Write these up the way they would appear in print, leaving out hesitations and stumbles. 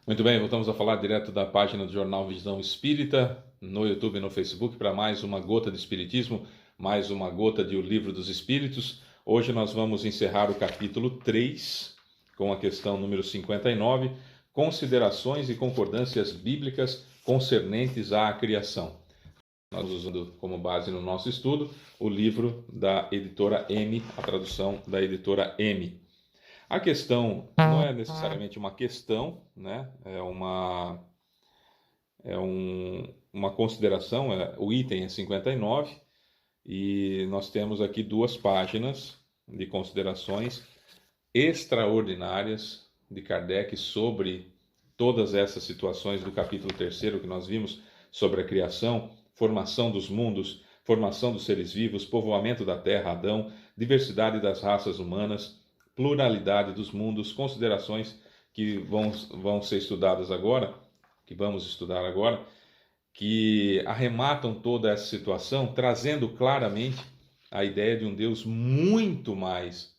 Muito bem, voltamos a falar direto da página do Jornal Visão Espírita, no YouTube e no Facebook, para mais uma gota de Espiritismo, mais uma gota de O Livro dos Espíritos. Hoje nós vamos encerrar o capítulo 3, com a questão número 59, Considerações e Concordâncias Bíblicas concernentes à criação. Nós usando como base no nosso estudo o livro da editora M, a tradução da editora M. A questão não é necessariamente uma questão, né? Uma consideração. O item é 59 e nós temos aqui 2 páginas de considerações extraordinárias de Kardec sobre todas essas situações do capítulo 3º que nós vimos sobre a criação, formação dos mundos, formação dos seres vivos, povoamento da terra, Adão, diversidade das raças humanas, pluralidade dos mundos, considerações que vão ser estudadas agora, que vamos estudar agora, que arrematam toda essa situação, trazendo claramente a ideia de um Deus muito mais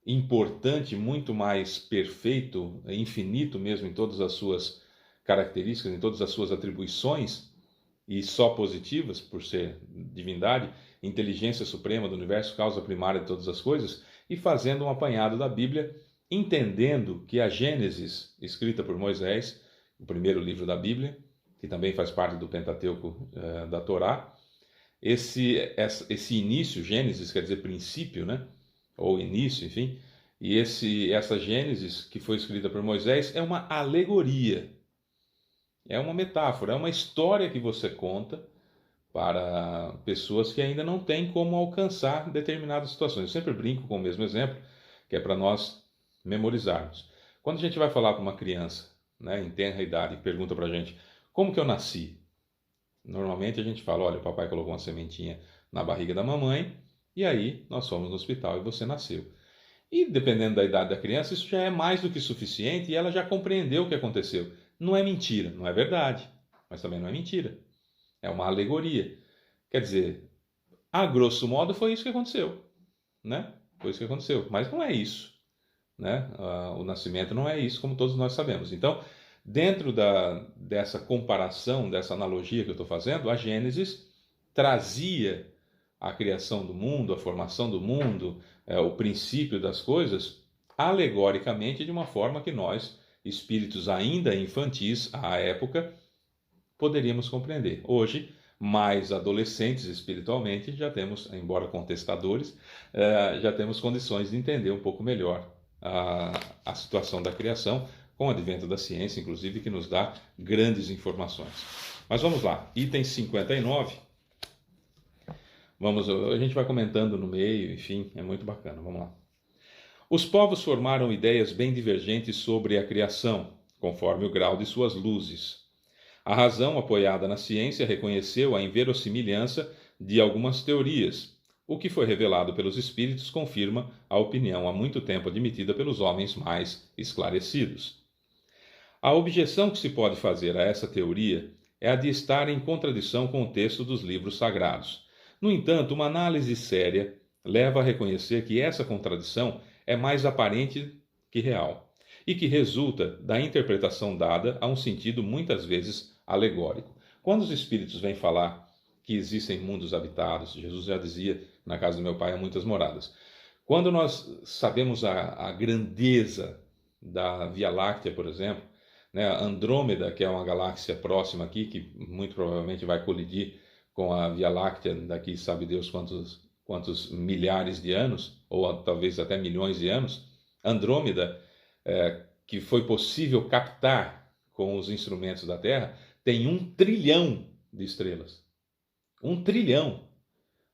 importante, muito mais perfeito, infinito mesmo em todas as suas características, em todas as suas atribuições, e só positivas, por ser divindade, inteligência suprema do universo, causa primária de todas as coisas, e fazendo um apanhado da Bíblia, entendendo que a Gênesis, escrita por Moisés, o primeiro livro da Bíblia, que também faz parte do Pentateuco da Torá, esse início, Gênesis quer dizer princípio, né? Ou início, enfim, e essa Gênesis que foi escrita por Moisés é uma alegoria, é uma metáfora, é uma história que você conta para pessoas que ainda não têm como alcançar determinadas situações. Eu sempre brinco com o mesmo exemplo, que é para nós memorizarmos. Quando a gente vai falar para uma criança, né, em tenra idade, que pergunta para a gente, como que eu nasci? Normalmente a gente fala, olha, o papai colocou uma sementinha na barriga da mamãe, e aí nós fomos no hospital e você nasceu. E dependendo da idade da criança, isso já é mais do que suficiente e ela já compreendeu o que aconteceu. Não é mentira, não é verdade, mas também não é mentira. É uma alegoria. Quer dizer, a grosso modo foi isso que aconteceu, né? Foi isso que aconteceu, mas não é isso, né? O nascimento não é isso, como todos nós sabemos. Então, dentro dessa comparação, dessa analogia que eu estou fazendo, a Gênesis trazia a criação do mundo, a formação do mundo, o princípio das coisas, alegoricamente, de uma forma que nós, espíritos ainda infantis à época, poderíamos compreender. Hoje, mais adolescentes espiritualmente, já temos, embora contestadores, já temos condições de entender um pouco melhor a situação da criação, com o advento da ciência, inclusive, que nos dá grandes informações. Mas vamos lá, item 59. A gente vai comentando no meio, enfim, é muito bacana. Vamos lá. Os povos formaram ideias bem divergentes sobre a criação, conforme o grau de suas luzes. A razão, apoiada na ciência, reconheceu a inverossimilhança de algumas teorias. O que foi revelado pelos espíritos confirma a opinião há muito tempo admitida pelos homens mais esclarecidos. A objeção que se pode fazer a essa teoria é a de estar em contradição com o texto dos livros sagrados. No entanto, uma análise séria leva a reconhecer que essa contradição é mais aparente que real, e que resulta da interpretação dada a um sentido muitas vezes alegórico. Quando os espíritos vêm falar que existem mundos habitados, Jesus já dizia, na casa do meu pai há muitas moradas. Quando nós sabemos a grandeza da Via Láctea, por exemplo, né, Andrômeda, que é uma galáxia próxima aqui, que muito provavelmente vai colidir com a Via Láctea daqui, sabe Deus quantos milhares de anos, ou talvez até milhões de anos. Andrômeda, que foi possível captar com os instrumentos da Terra, tem 1 trilhão de estrelas. 1 trilhão.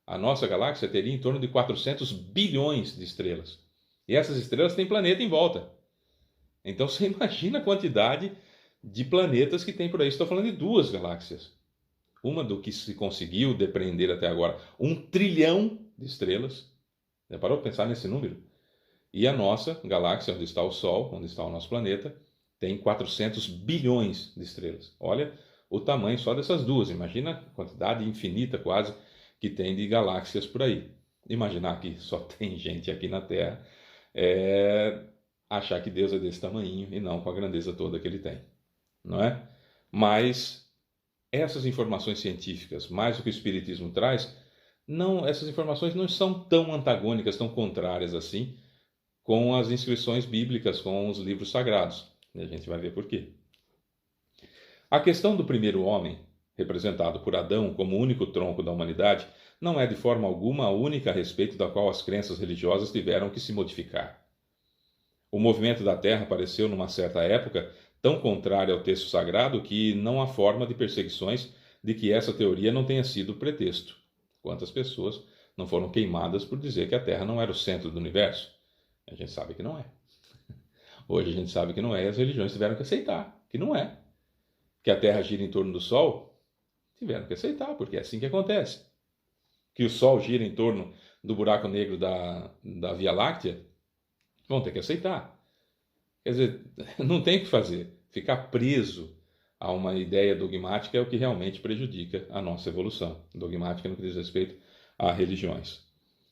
A nossa galáxia teria em torno de 400 bilhões de estrelas. E essas estrelas têm planeta em volta. Então você imagina a quantidade de planetas que tem por aí. Estou falando de 2 galáxias. Uma do que se conseguiu depreender até agora. 1 trilhão de estrelas. Já parou para pensar nesse número? E a nossa galáxia, onde está o Sol, onde está o nosso planeta, tem 400 bilhões de estrelas. Olha o tamanho só dessas duas. Imagina a quantidade infinita quase que tem de galáxias por aí. Imaginar que só tem gente aqui na Terra achar que Deus é desse tamanhinho e não com a grandeza toda que ele tem, não é? Mas essas informações científicas, mais o que o Espiritismo traz, não, essas informações não são tão antagônicas, tão contrárias assim com as inscrições bíblicas, com os livros sagrados. E a gente vai ver por quê. A questão do primeiro homem, representado por Adão como único tronco da humanidade, não é de forma alguma a única a respeito da qual as crenças religiosas tiveram que se modificar. O movimento da Terra apareceu numa certa época tão contrária ao texto sagrado que não há forma de perseguições de que essa teoria não tenha sido pretexto. Quantas pessoas não foram queimadas por dizer que a Terra não era o centro do universo? A gente sabe que não é. Hoje a gente sabe que não é e as religiões tiveram que aceitar que não é. Que a Terra gira em torno do Sol, tiveram que aceitar, porque é assim que acontece. Que o Sol gira em torno do buraco negro da Via Láctea, vão ter que aceitar. Quer dizer, não tem o que fazer. Ficar preso a uma ideia dogmática é o que realmente prejudica a nossa evolução. Dogmática no que diz respeito a religiões.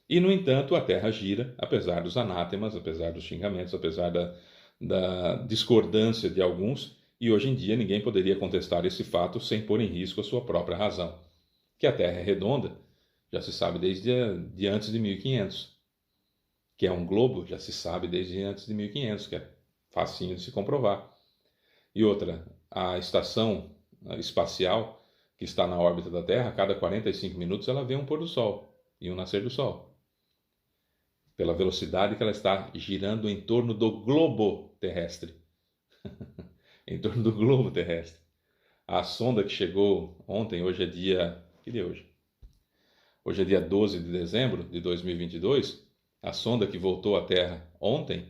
E, no entanto, a Terra gira, apesar dos anátemas, apesar dos xingamentos, apesar da discordância de alguns, e hoje em dia ninguém poderia contestar esse fato sem pôr em risco a sua própria razão. Que a Terra é redonda, já se sabe desde de antes de 1500. Que é um globo, já se sabe desde antes de 1500, que é facinho de se comprovar. E outra, a estação espacial que está na órbita da Terra, a cada 45 minutos ela vê um pôr do Sol e um nascer do Sol. Pela velocidade que ela está girando em torno do globo terrestre. Em torno do globo terrestre. A sonda que chegou ontem, hoje é dia... Que dia é hoje? Hoje é dia 12 de dezembro de 2022. A sonda que voltou à Terra ontem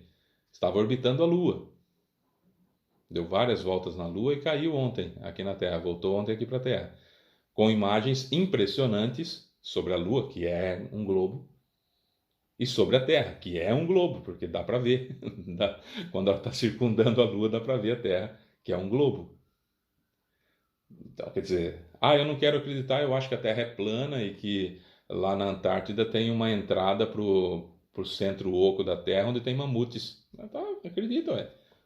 estava orbitando a Lua. Deu várias voltas na Lua e caiu ontem aqui na Terra. Voltou ontem aqui para a Terra. Com imagens impressionantes sobre a Lua, que é um globo, e sobre a Terra, que é um globo, porque dá para ver. Quando ela está circundando a Lua, dá para ver a Terra, que é um globo. Então, quer dizer, eu não quero acreditar, eu acho que a Terra é plana e que lá na Antártida tem uma entrada para o centro oco da Terra, onde tem mamutes. Tá, acredito,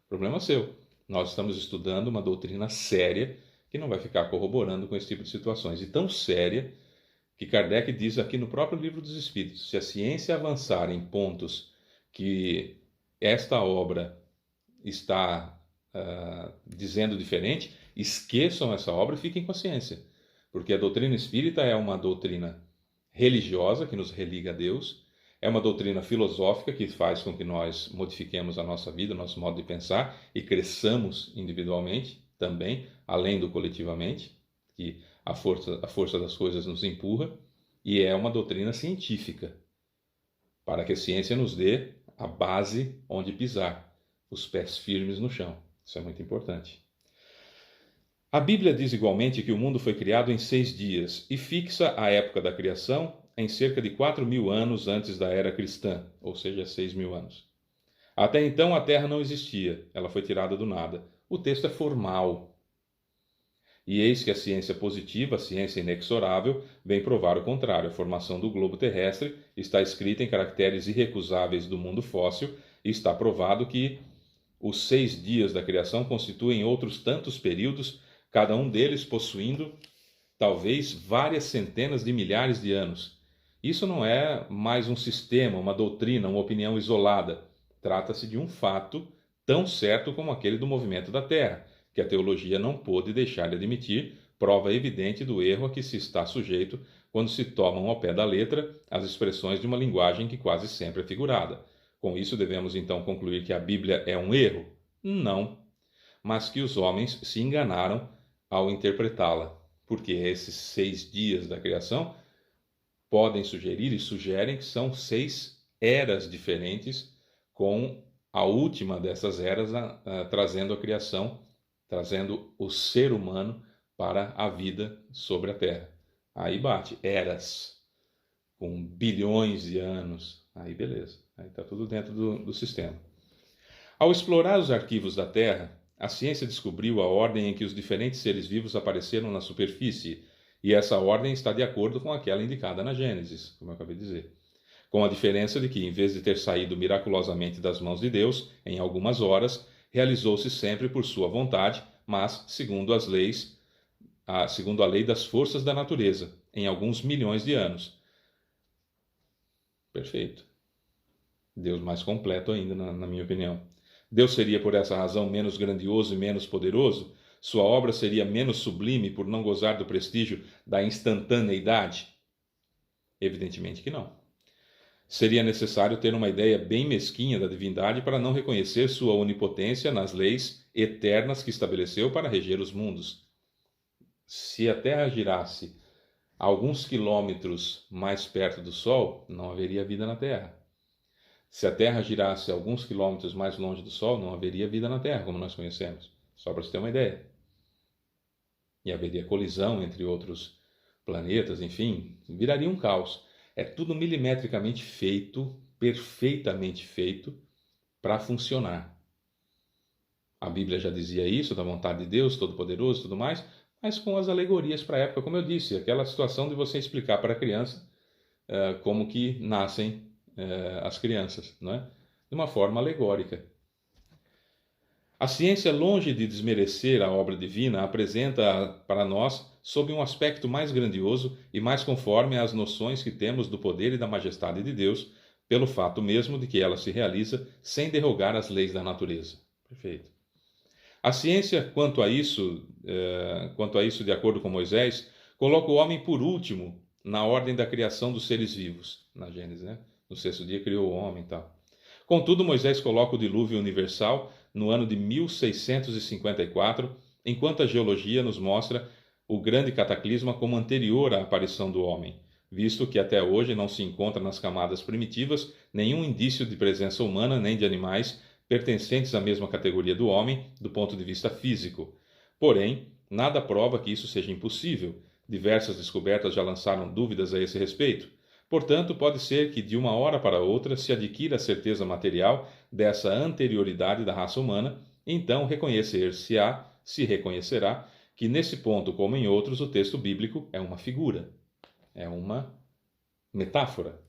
problema seu. Nós estamos estudando uma doutrina séria que não vai ficar corroborando com esse tipo de situações. E tão séria que Kardec diz aqui no próprio Livro dos Espíritos: se a ciência avançar em pontos que esta obra está dizendo diferente, esqueçam essa obra e fiquem com a ciência. Porque a doutrina espírita é uma doutrina religiosa que nos religa a Deus, é uma doutrina filosófica que faz com que nós modifiquemos a nossa vida, nosso modo de pensar e cresçamos individualmente também, além do coletivamente, que a força das coisas nos empurra, e é uma doutrina científica, para que a ciência nos dê a base onde pisar, os pés firmes no chão. Isso é muito importante. A Bíblia diz igualmente que o mundo foi criado em 6 dias e fixa a época da criação em cerca de 4.000 anos antes da era cristã, ou seja, 6.000 anos. Até então a Terra não existia, ela foi tirada do nada. O texto é formal. E eis que a ciência positiva, a ciência inexorável, vem provar o contrário. A formação do globo terrestre está escrita em caracteres irrecusáveis do mundo fóssil e está provado que os 6 dias da criação constituem outros tantos períodos, cada um deles possuindo talvez várias centenas de milhares de anos. Isso não é mais um sistema, uma doutrina, uma opinião isolada. Trata-se de um fato tão certo como aquele do movimento da Terra, que a teologia não pôde deixar de admitir, prova evidente do erro a que se está sujeito quando se tomam ao pé da letra as expressões de uma linguagem que quase sempre é figurada. Com isso, devemos então concluir que a Bíblia é um erro? Não, mas que os homens se enganaram ao interpretá-la, porque esses 6 dias da criação podem sugerir e sugerem que são 6 eras diferentes, com a última dessas eras trazendo a criação, trazendo o ser humano para a vida sobre a Terra. Aí bate, eras, com bilhões de anos, aí beleza, aí está tudo dentro do sistema. Ao explorar os arquivos da Terra, a ciência descobriu a ordem em que os diferentes seres vivos apareceram na superfície, e essa ordem está de acordo com aquela indicada na Gênesis, como eu acabei de dizer. com a diferença de que, em vez de ter saído miraculosamente das mãos de Deus em algumas horas, realizou-se sempre por sua vontade, mas segundo as leis, segundo a lei das forças da natureza, em alguns milhões de anos. Perfeito. Deus mais completo ainda, na minha opinião. Deus seria, por essa razão, menos grandioso e menos poderoso? Sua obra seria menos sublime por não gozar do prestígio da instantaneidade? Evidentemente que não. Seria necessário ter uma ideia bem mesquinha da divindade para não reconhecer sua onipotência nas leis eternas que estabeleceu para reger os mundos. Se a Terra girasse alguns quilômetros mais perto do Sol, não haveria vida na Terra. Se a Terra girasse alguns quilômetros mais longe do Sol, não haveria vida na Terra, como nós conhecemos. Só para você ter uma ideia. E haveria colisão entre outros planetas, enfim, viraria um caos. É tudo milimetricamente feito, perfeitamente feito, para funcionar. A Bíblia já dizia isso, da vontade de Deus, Todo-Poderoso e tudo mais, mas com as alegorias para a época, como eu disse, aquela situação de você explicar para a criança como que nascem as crianças, não é? De uma forma alegórica. A ciência, longe de desmerecer a obra divina, apresenta para nós sob um aspecto mais grandioso e mais conforme às noções que temos do poder e da majestade de Deus, pelo fato mesmo de que ela se realiza sem derrogar as leis da natureza. Perfeito. A ciência, quanto a isso, de acordo com Moisés, coloca o homem por último na ordem da criação dos seres vivos, na Gênesis, né? No sexto dia criou o homem e tal. Contudo, Moisés coloca o dilúvio universal no ano de 1654, enquanto a geologia nos mostra o grande cataclisma como anterior à aparição do homem, visto que até hoje não se encontra nas camadas primitivas nenhum indício de presença humana nem de animais pertencentes à mesma categoria do homem do ponto de vista físico. Porém, nada prova que isso seja impossível. Diversas descobertas já lançaram dúvidas a esse respeito. Portanto, pode ser que de uma hora para outra se adquira a certeza material dessa anterioridade da raça humana, então se reconhecerá que nesse ponto, como em outros, o texto bíblico é uma figura, é uma metáfora.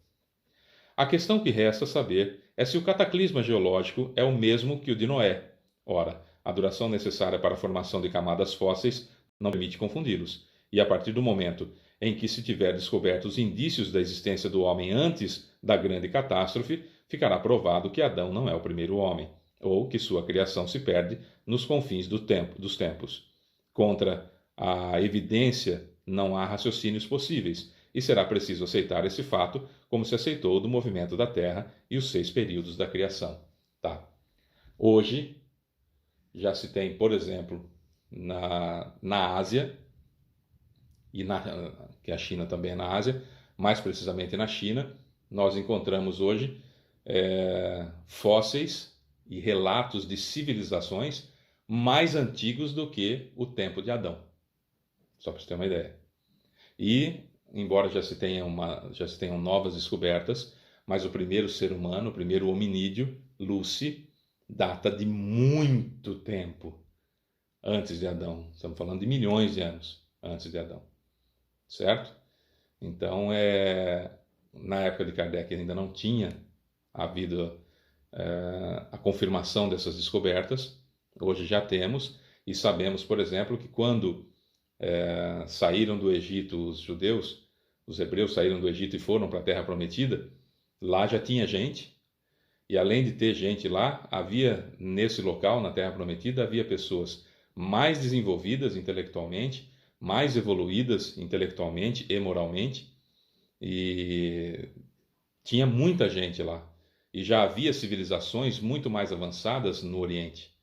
A questão que resta saber é se o cataclisma geológico é o mesmo que o de Noé. Ora, a duração necessária para a formação de camadas fósseis não permite confundi-los, e a partir do momento em que se tiver descoberto os indícios da existência do homem antes da grande catástrofe, ficará provado que Adão não é o primeiro homem, ou que sua criação se perde nos confins dos tempos. Contra a evidência não há raciocínios possíveis, e será preciso aceitar esse fato como se aceitou do movimento da Terra e os 6 períodos da criação. Tá. Hoje, já se tem, por exemplo, na Ásia, que a China também é na Ásia, mais precisamente na China, nós encontramos hoje fósseis e relatos de civilizações mais antigos do que o tempo de Adão. Só para você ter uma ideia. E, embora já se tenham novas descobertas, mas o primeiro ser humano, o primeiro hominídeo, Lucy, data de muito tempo antes de Adão. Estamos falando de milhões de anos antes de Adão. Certo? Então, na época de Kardec ainda não tinha havido a confirmação dessas descobertas. Hoje já temos, e sabemos, por exemplo, que quando saíram do Egito os judeus, os hebreus saíram do Egito e foram para a Terra Prometida, lá já tinha gente, e além de ter gente lá, havia nesse local, na Terra Prometida, havia pessoas mais desenvolvidas intelectualmente, mais evoluídas intelectualmente e moralmente, e tinha muita gente lá. E já havia civilizações muito mais avançadas no Oriente,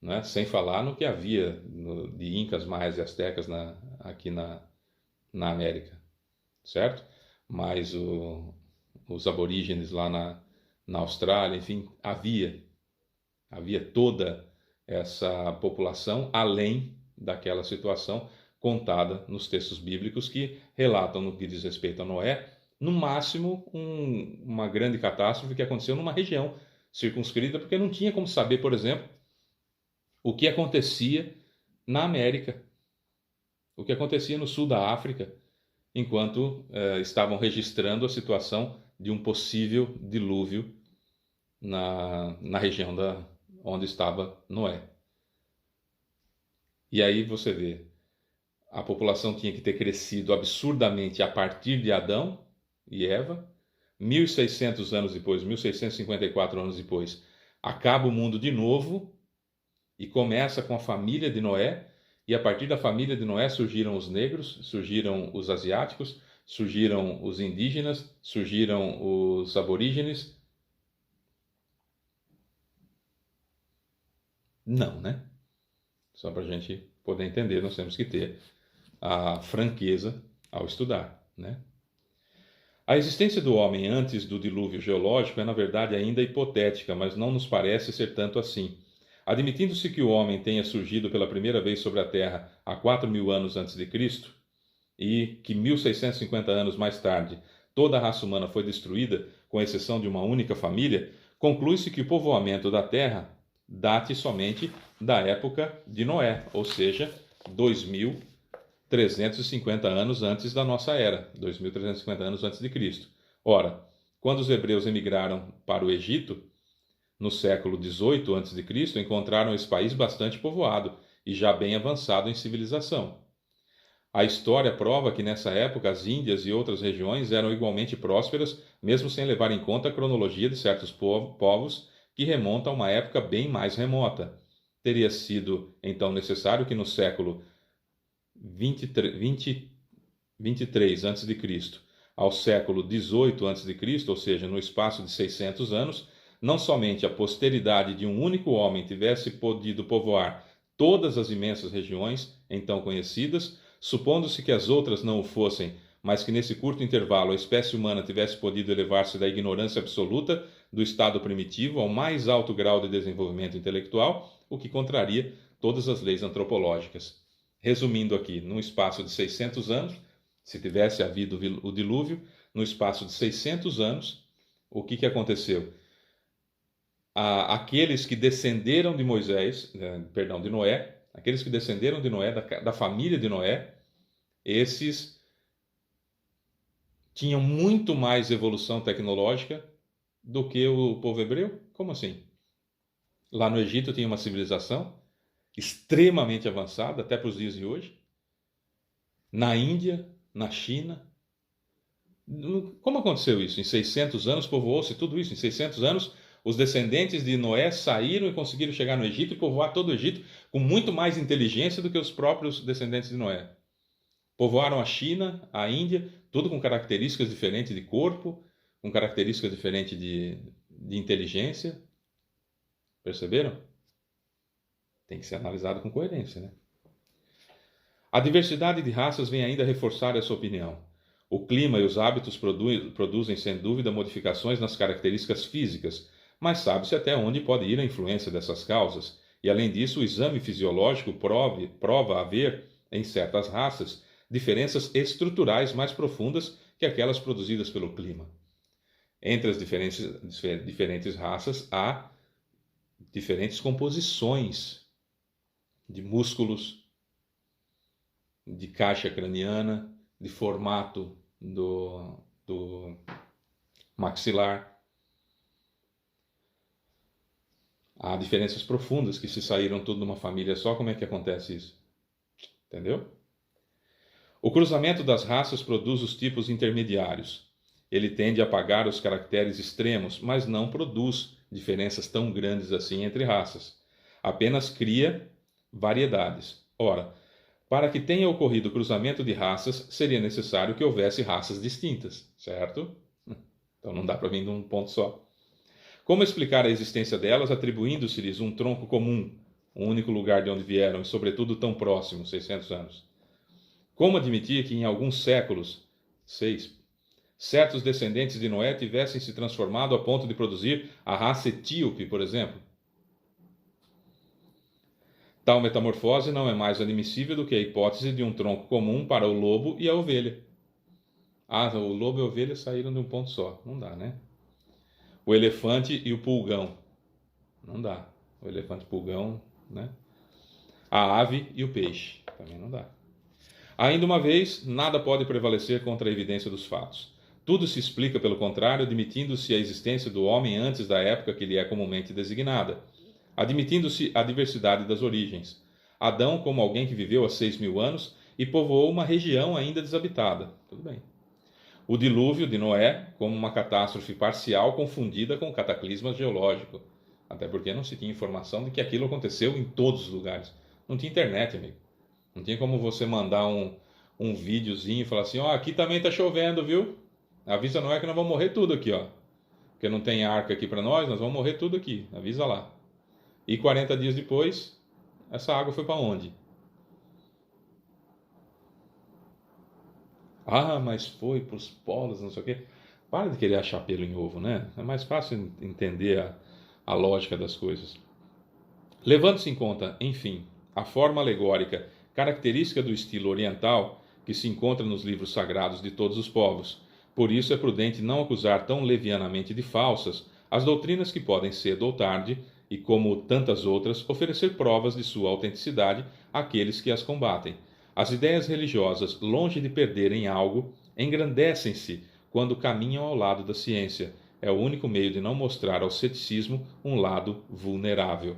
né? Sem falar no que havia de Incas, Maias e Astecas aqui na América, certo? Mas os aborígenes lá na Austrália, enfim, havia toda essa população além daquela situação contada nos textos bíblicos que relatam, no que diz respeito a Noé, no máximo uma grande catástrofe que aconteceu numa região circunscrita, porque não tinha como saber, por exemplo, o que acontecia na América, o que acontecia no sul da África, enquanto estavam registrando a situação de um possível dilúvio na região onde estava Noé. E aí você vê, a população tinha que ter crescido absurdamente a partir de Adão e Eva. 1600 anos depois, 1654 anos depois, acaba o mundo de novo e começa com a família de Noé. E a partir da família de Noé surgiram os negros, surgiram os asiáticos, surgiram os indígenas, surgiram os aborígenes. Não, né? Só para a gente poder entender, nós temos que ter a franqueza ao estudar, né? A existência do homem antes do dilúvio geológico é, na verdade, ainda hipotética, mas não nos parece ser tanto assim. Admitindo-se que o homem tenha surgido pela primeira vez sobre a Terra há 4.000 anos antes de Cristo e que 1.650 anos mais tarde toda a raça humana foi destruída, com exceção de uma única família, conclui-se que o povoamento da Terra date somente da época de Noé, ou seja, 2.350 anos antes da nossa era, 2.350 anos antes de Cristo. Ora, quando os hebreus emigraram para o Egito, no século XVIII a.C., encontraram esse país bastante povoado e já bem avançado em civilização. A história prova que nessa época as Índias e outras regiões eram igualmente prósperas, mesmo sem levar em conta a cronologia de certos povos que remonta a uma época bem mais remota. Teria sido, então, necessário que no século 23 a.C. ao século 18 a.C., ou seja, no espaço de 600 anos, não somente a posteridade de um único homem tivesse podido povoar todas as imensas regiões então conhecidas, supondo-se que as outras não o fossem, mas que nesse curto intervalo a espécie humana tivesse podido elevar-se da ignorância absoluta do estado primitivo ao mais alto grau de desenvolvimento intelectual, o que contraria todas as leis antropológicas. Resumindo aqui, num espaço de 600 anos, se tivesse havido o dilúvio, no espaço de 600 anos, o que aconteceu? Aqueles que descenderam de de Noé, aqueles que descenderam de Noé, da família de Noé, esses tinham muito mais evolução tecnológica do que o povo hebreu? Como assim? Lá no Egito tinha uma civilização extremamente avançada, até para os dias de hoje. Na Índia, na China. Como aconteceu isso? Em 600 anos povoou-se tudo isso. Em 600 anos, os descendentes de Noé saíram e conseguiram chegar no Egito e povoar todo o Egito com muito mais inteligência do que os próprios descendentes de Noé. Povoaram a China, a Índia, tudo com características diferentes de corpo, com características diferentes de inteligência. Perceberam? Tem que ser analisado com coerência, né? A diversidade de raças vem ainda reforçar essa opinião. O clima e os hábitos produzem, sem dúvida, modificações nas características físicas, mas sabe-se até onde pode ir a influência dessas causas. E, além disso, o exame fisiológico prova haver, em certas raças, diferenças estruturais mais profundas que aquelas produzidas pelo clima. Entre as diferentes raças há diferentes composições de músculos, de caixa craniana, de formato do maxilar. Há diferenças profundas que, se saíram tudo de uma família só, como é que acontece isso? Entendeu? O cruzamento das raças produz os tipos intermediários. Ele tende a apagar os caracteres extremos, mas não produz diferenças tão grandes assim entre raças. Apenas cria variedades. Ora, para que tenha ocorrido o cruzamento de raças, seria necessário que houvesse raças distintas, certo? Então não dá para vir de um ponto só. Como explicar a existência delas atribuindo-se-lhes um tronco comum, um único lugar de onde vieram e, sobretudo, tão próximo, 600 anos? Como admitir que em alguns séculos, 6, certos descendentes de Noé tivessem se transformado a ponto de produzir a raça etíope, por exemplo? Tal metamorfose não é mais admissível do que a hipótese de um tronco comum para o lobo e a ovelha. O lobo e a ovelha saíram de um ponto só. Não dá, né? O elefante e o pulgão. Não dá. O elefante e o pulgão, né? A ave e o peixe. Também não dá. Ainda uma vez, nada pode prevalecer contra a evidência dos fatos. Tudo se explica, pelo contrário, admitindo-se a existência do homem antes da época que lhe é comumente designada, admitindo-se a diversidade das origens. Adão como alguém que viveu há 6.000 anos e povoou uma região ainda desabitada. Tudo bem. O dilúvio de Noé como uma catástrofe parcial confundida com cataclisma geológico. Até porque não se tinha informação de que aquilo aconteceu em todos os lugares. Não tinha internet, amigo. Não tinha como você mandar um videozinho e falar assim, ó, aqui também está chovendo, viu? Avisa Noé que nós vamos morrer tudo aqui, ó. Porque não tem arca aqui para nós vamos morrer tudo aqui. Avisa lá. E 40 dias depois, essa água foi para onde? Ah, mas foi para os polos, não sei o quê. Para de querer achar pelo em ovo, né? É mais fácil entender a lógica das coisas. Levando-se em conta, enfim, a forma alegórica característica do estilo oriental que se encontra nos livros sagrados de todos os povos. Por isso é prudente não acusar tão levianamente de falsas as doutrinas que podem cedo ou tarde, e como tantas outras, oferecer provas de sua autenticidade àqueles que as combatem. As ideias religiosas, longe de perderem algo, engrandecem-se quando caminham ao lado da ciência. É o único meio de não mostrar ao ceticismo um lado vulnerável.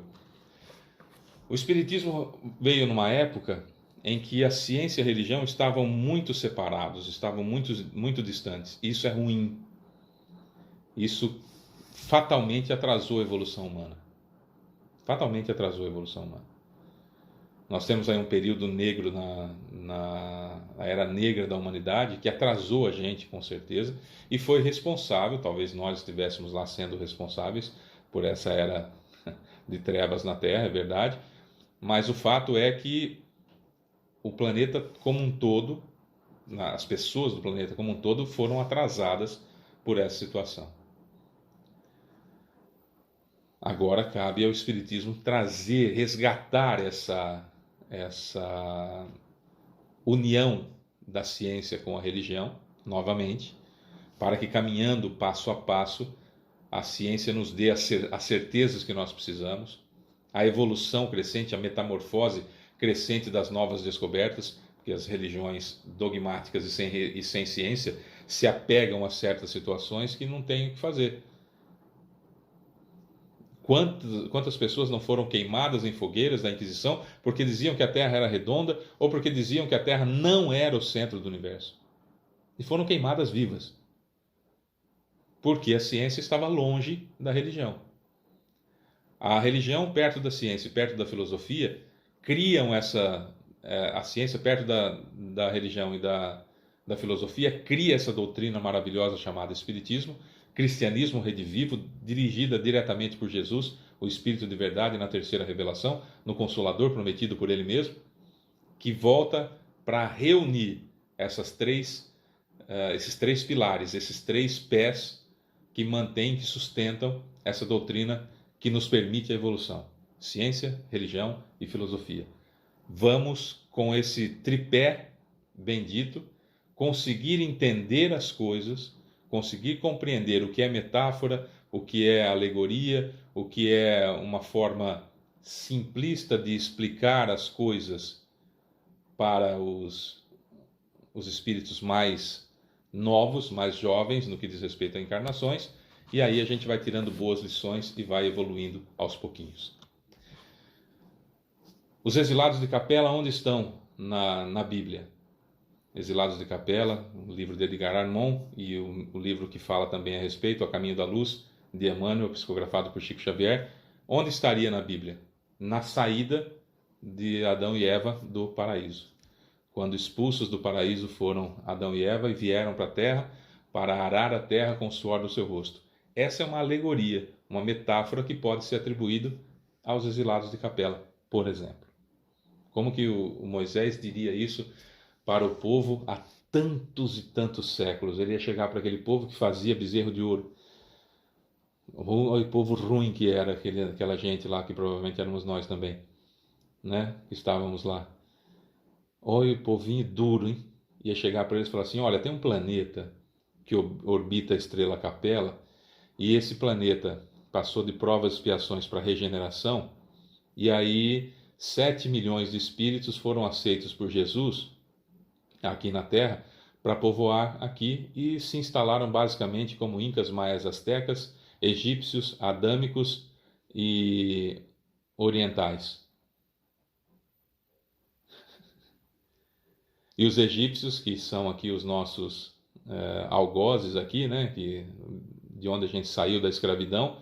O Espiritismo veio numa época em que a ciência e a religião estavam muito separados, estavam muito distantes. Isso é ruim. Isso fatalmente atrasou a evolução humana. Fatalmente atrasou a evolução humana. Nós temos aí um período negro na era negra da humanidade que atrasou a gente, com certeza, e foi responsável, talvez nós estivéssemos lá sendo responsáveis por essa era de trevas na Terra, é verdade, mas o fato é que o planeta como um todo, as pessoas do planeta como um todo foram atrasadas por essa situação. Agora cabe ao Espiritismo trazer, resgatar essa união da ciência com a religião, novamente, para que caminhando passo a passo, a ciência nos dê as certezas que nós precisamos, a evolução crescente, a metamorfose crescente das novas descobertas, porque as religiões dogmáticas e sem ciência se apegam a certas situações que não têm o que fazer. Quantas pessoas não foram queimadas em fogueiras da Inquisição porque diziam que a Terra era redonda ou porque diziam que a Terra não era o centro do universo? E foram queimadas vivas. Porque a ciência estava longe da religião. A religião perto da ciência e perto da filosofia criam a ciência perto da religião e da filosofia cria essa doutrina maravilhosa chamada Espiritismo, cristianismo redivivo, dirigida diretamente por Jesus, o Espírito de verdade na terceira revelação, no Consolador prometido por Ele mesmo, que volta para reunir esses três pilares, esses três pés que mantêm, que sustentam essa doutrina que nos permite a evolução: ciência, religião e filosofia. Vamos, com esse tripé bendito, conseguir entender as coisas, conseguir compreender o que é metáfora, o que é alegoria, o que é uma forma simplista de explicar as coisas para os espíritos mais novos, mais jovens, no que diz respeito a encarnações, e aí a gente vai tirando boas lições e vai evoluindo aos pouquinhos. Os exilados de Capela, onde estão na Bíblia? Exilados de Capela, o livro de Edgar Armond e o livro que fala também a respeito, A Caminho da Luz, de Emmanuel, psicografado por Chico Xavier. Onde estaria na Bíblia? Na saída de Adão e Eva do paraíso. Quando expulsos do paraíso foram Adão e Eva e vieram para a terra para arar a terra com o suor do seu rosto. Essa é uma alegoria, uma metáfora que pode ser atribuída aos exilados de Capela, por exemplo. Como que o Moisés diria isso para o povo há tantos e tantos séculos? Ele ia chegar para aquele povo que fazia bezerro de ouro. O povo ruim que era aquela gente lá, que provavelmente éramos nós também, né? Que estávamos lá. Olha o povinho duro, hein? Ia chegar para eles e falar assim: olha, tem um planeta que orbita a estrela Capela, e esse planeta passou de provas e expiações para regeneração, e aí 7 milhões de espíritos foram aceitos por Jesus aqui na Terra para povoar aqui e se instalaram basicamente como incas, maias, astecas, egípcios, adâmicos e orientais. E os egípcios, que são aqui os nossos algozes aqui, né, de onde a gente saiu da escravidão,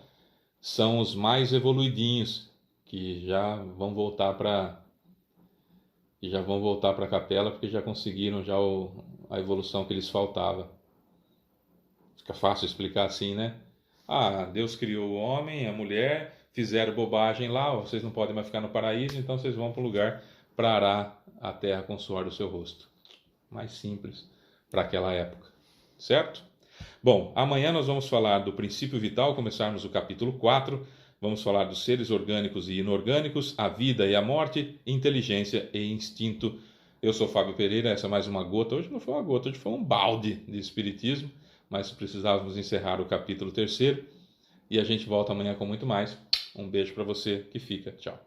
são os mais evoluidinhos, que já vão voltar para a capela, porque já conseguiram já a evolução que lhes faltava. Fica fácil explicar assim, né? Ah, Deus criou o homem, a mulher, fizeram bobagem lá, vocês não podem mais ficar no paraíso, então vocês vão para o lugar para arar a terra com o suor do seu rosto. Mais simples para aquela época, certo? Bom, amanhã nós vamos falar do princípio vital, começarmos o capítulo 4, vamos falar dos seres orgânicos e inorgânicos, a vida e a morte, inteligência e instinto. Eu sou Fábio Pereira, essa é mais uma gota, hoje não foi uma gota, hoje foi um balde de espiritismo, mas precisávamos encerrar o capítulo 3 e a gente volta amanhã com muito mais. Um beijo para você que fica, tchau.